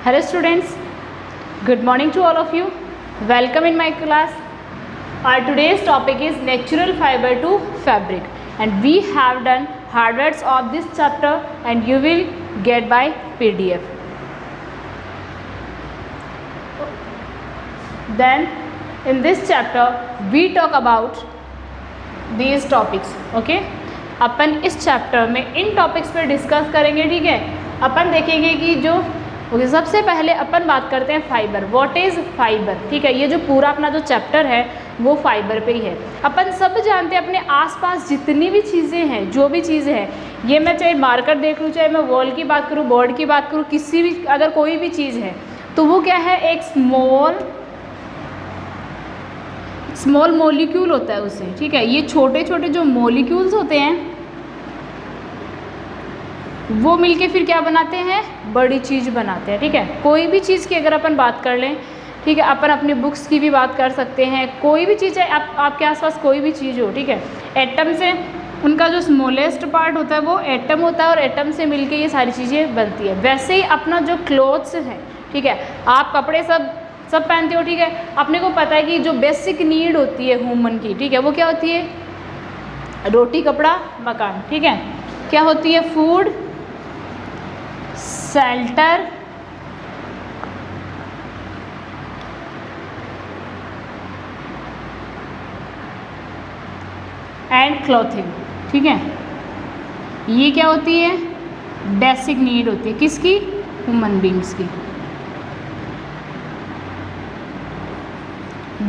Hello students, good morning to all of you. Welcome in my class. Our today's topic is natural fiber to fabric, and we have done hardwords of this chapter and you will get by PDF. Then in this chapter we talk about these topics. Okay, अपन इस chapter में इन topics पर discuss करेंगे. ठीक है, अपन देखेंगे कि जो सबसे पहले अपन बात करते हैं फाइबर. What is fibre. ठीक है, ये जो पूरा अपना जो चैप्टर है वो फाइबर पे ही है. अपन सब जानते हैं अपने आसपास जितनी भी चीज़ें हैं, जो भी चीज़ें हैं, ये मैं चाहे मार्कर देख लूँ, चाहे मैं वॉल की बात करूँ, बोर्ड की बात करूँ, किसी भी अगर कोई भी चीज़ है तो वो क्या है, एक स्मॉल मॉलिक्यूल होता है उससे. ठीक है, ये छोटे छोटे जो मॉलिक्यूल्स होते हैं वो मिलके फिर क्या बनाते हैं, बड़ी चीज़ बनाते हैं. ठीक है, कोई भी चीज़ की अगर अपन बात कर लें, ठीक है, अपन अपनी बुक्स की भी बात कर सकते हैं. कोई भी चीज़ है, आपके आसपास कोई भी चीज़ हो, ठीक है, एटम से उनका जो स्मॉलेस्ट पार्ट होता है वो एटम होता है और एटम से मिलके ये सारी चीज़ें बनती है. वैसे ही अपना जो क्लोथ्स है, ठीक है, आप कपड़े सब पहनते हो. ठीक है, अपने को पता है कि जो बेसिक नीड होती है ह्यूमन की, ठीक है, वो क्या होती है, रोटी कपड़ा मकान. ठीक है, क्या होती है, फूड, शेल्टर, एंड क्लॉथिंग. ठीक है, ये क्या होती है, बेसिक नीड होती है किसकी, ह्यूमन बींग्स की.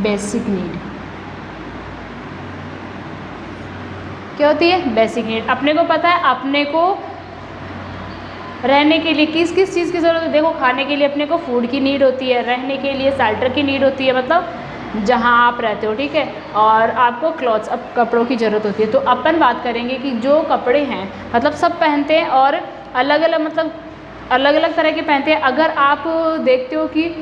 बेसिक नीड क्या होती है, बेसिक नीड. अपने को पता है अपने को रहने के लिए किस किस चीज़ की ज़रूरत है. देखो, खाने के लिए अपने को फूड की नीड होती है, रहने के लिए शेल्टर की नीड होती है, मतलब जहाँ आप रहते हो. ठीक है, और आपको क्लॉथ्स, अब कपड़ों की ज़रूरत होती है. तो अपन बात करेंगे कि जो कपड़े हैं, मतलब सब पहनते हैं और अलग अलग, मतलब अलग अलग तरह के पहनते हैं. अगर आप देखते हो कि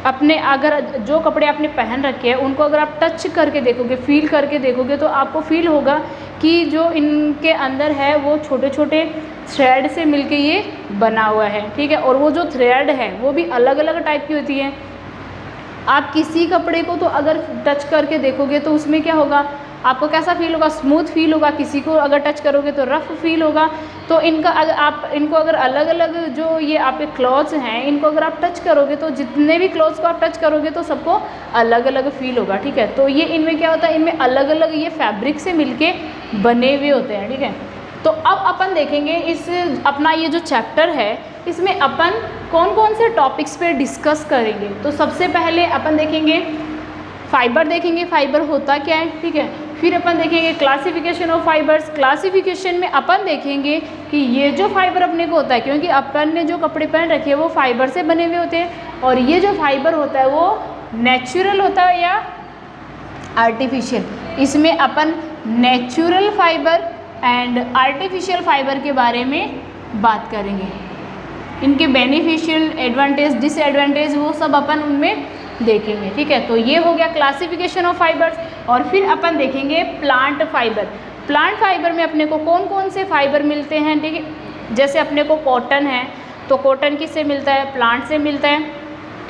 अपने अगर जो कपड़े आपने पहन रखे हैं उनको अगर आप टच करके देखोगे, फील करके देखोगे, तो आपको फील होगा कि जो इनके अंदर है वो छोटे छोटे थ्रेड से मिलके ये बना हुआ है. ठीक है, और वो जो थ्रेड है वो भी अलग अलग टाइप की होती है. आप किसी कपड़े को तो अगर टच करके देखोगे तो उसमें क्या होगा, आपको कैसा फील होगा, स्मूथ फील होगा. किसी को अगर टच करोगे तो रफ फील होगा. तो इनका अगर आप इनको अगर अलग अलग जो ये आपके क्लॉथ्स हैं, इनको अगर आप टच करोगे तो जितने भी क्लॉथ्स को आप टच करोगे तो सबको अलग अलग फील होगा. ठीक है, तो ये इनमें क्या होता है, इनमें अलग अलग ये फैब्रिक से मिलके बने हुए होते हैं. ठीक है, तो अब अपन देखेंगे इस अपना ये जो चैप्टर है इसमें अपन कौन कौन से टॉपिक्स पे डिस्कस करेंगे. तो सबसे पहले अपन देखेंगे फाइबर, देखेंगे फाइबर होता क्या है. ठीक है, फिर अपन देखेंगे क्लासिफिकेशन ऑफ फाइबर्स. क्लासिफिकेशन में अपन देखेंगे कि ये जो फाइबर अपने को होता है, क्योंकि अपन ने जो कपड़े पहन रखे हैं वो फाइबर से बने हुए होते हैं, और ये जो फाइबर होता है वो नेचुरल होता है या आर्टिफिशियल. इसमें अपन natural fibre and artificial fibre के बारे में बात करेंगे. इनके बेनिफिशियल, एडवांटेज, डिसएडवांटेज, वो सब अपन उनमें देखेंगे. ठीक है, तो ये हो गया क्लासिफिकेशन ऑफ फाइबर्स. और फिर अपन देखेंगे प्लांट फाइबर. प्लांट फाइबर में अपने को कौन कौन से फाइबर मिलते हैं. ठीक है, जैसे अपने को कॉटन है तो कॉटन किससे मिलता है, प्लांट से मिलता है.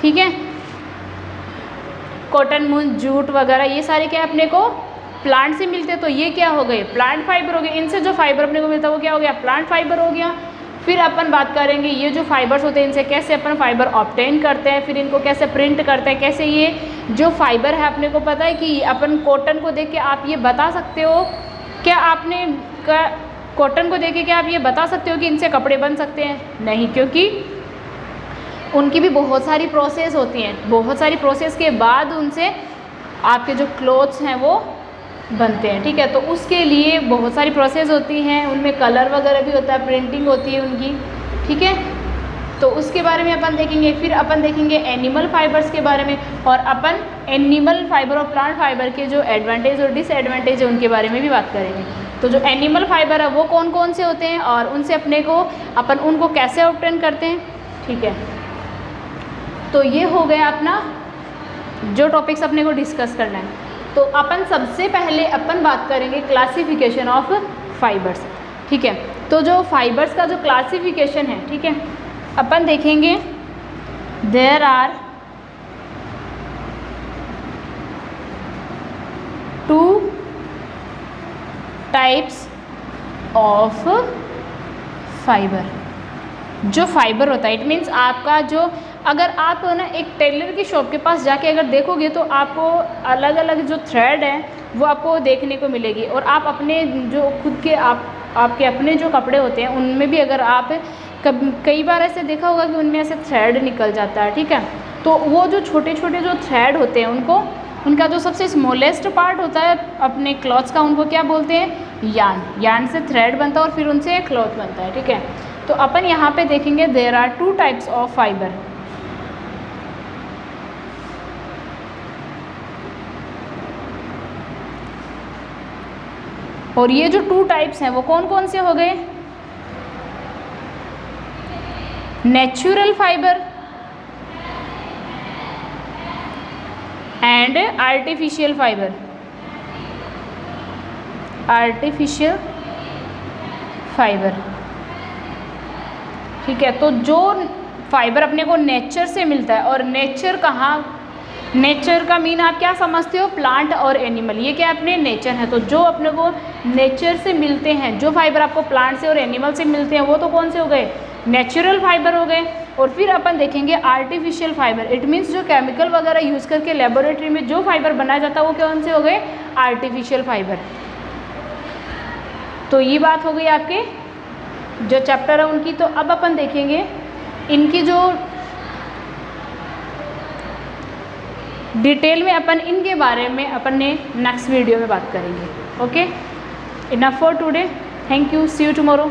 ठीक है, कॉटन, मून, जूट वगैरह ये सारे क्या अपने को प्लांट से मिलते हैं. तो ये क्या हो गए, प्लांट फाइबर हो गए. इनसे जो फाइबर अपने को मिलता है वो क्या हो गया, प्लांट फाइबर हो गया. फिर अपन बात करेंगे ये जो फाइबर्स होते हैं इनसे कैसे अपन फाइबर ऑब्टेन करते हैं, फिर इनको कैसे प्रिंट करते हैं, कैसे ये जो फाइबर है अपने को पता है कि अपन कॉटन को देख के आप ये बता सकते हो, क्या आपने कॉटन को देख के क्या आप ये बता सकते हो कि इनसे कपड़े बन सकते हैं, नहीं, क्योंकि उनकी भी बहुत सारी प्रोसेस होती हैं. बहुत सारी प्रोसेस के बाद उनसे आपके जो क्लोथ्स हैं वो बनते हैं. ठीक है, तो उसके लिए बहुत सारी प्रोसेस होती हैं, उनमें कलर वगैरह भी होता है, प्रिंटिंग होती है उनकी. ठीक है, तो उसके बारे में अपन देखेंगे. फिर अपन देखेंगे एनिमल फाइबर्स के बारे में, और अपन एनिमल फाइबर और प्लांट फाइबर के जो एडवांटेज और डिसएडवांटेज है उनके बारे में भी बात करेंगे. तो जो एनिमल फाइबर है वो कौन कौन से होते हैं और उनसे अपने को अपन उनको कैसे ऑब्टेन करते हैं. ठीक है, तो ये हो गया अपना जो टॉपिक्स अपने को डिस्कस करना है. तो अपन सबसे पहले अपन बात करेंगे क्लासिफिकेशन ऑफ फाइबर्स. ठीक है, तो जो फाइबर्स का जो क्लासिफिकेशन है, ठीक है, अपन देखेंगे there are 2 types of fiber. जो फाइबर होता है, इट मीन्स आपका जो, अगर आप ना एक टेलर की शॉप के पास जाके अगर देखोगे तो आपको अलग अलग जो थ्रेड है वो आपको देखने को मिलेगी। और आप अपने जो खुद के आपके अपने जो कपड़े होते हैं उनमें भी अगर आप कई बार ऐसे देखा होगा कि उनमें ऐसे थ्रेड निकल जाता है, ठीक है। तो वो जो छोटे छोटे जो थ्रेड होते हैं उनका जो सबसे स्मॉलेस्ट पार्ट होता है अपने क्लॉथ्स का, उनको क्या बोलते हैं, यार्न से थ्रेड बनता है और फिर उनसे क्लॉथ बनता है, ठीक है। तो अपन यहाँ पे देखेंगे there are 2 types of fiber. और ये जो 2 टाइप्स हैं वो कौन कौन से हो गए, natural fibre and artificial fibre. Artificial fibre, ठीक है। तो जो फाइबर अपने को नेचर से मिलता है, और नेचर कहाँ, नेचर का मीन आप क्या समझते हो, प्लांट और एनिमल, ये क्या अपने नेचर है। तो जो अपने को नेचर से मिलते हैं, जो फाइबर आपको प्लांट से और एनिमल से मिलते हैं वो तो कौन से हो गए, नेचुरल फाइबर हो गए। और फिर अपन देखेंगे आर्टिफिशियल फाइबर, इट मीन्स जो केमिकल वगैरह यूज़ करके लेबोरेटरी में जो फाइबर बनाया जाता है वो कौन से हो गए, आर्टिफिशियल फाइबर। तो ये बात हो गई आपके जो चैप्टर है उनकी। तो अब अपन देखेंगे इनकी जो डिटेल में अपन इनके बारे में अपन ने नेक्स्ट वीडियो में बात करेंगे। Okay, enough for today, thank you, see you tomorrow.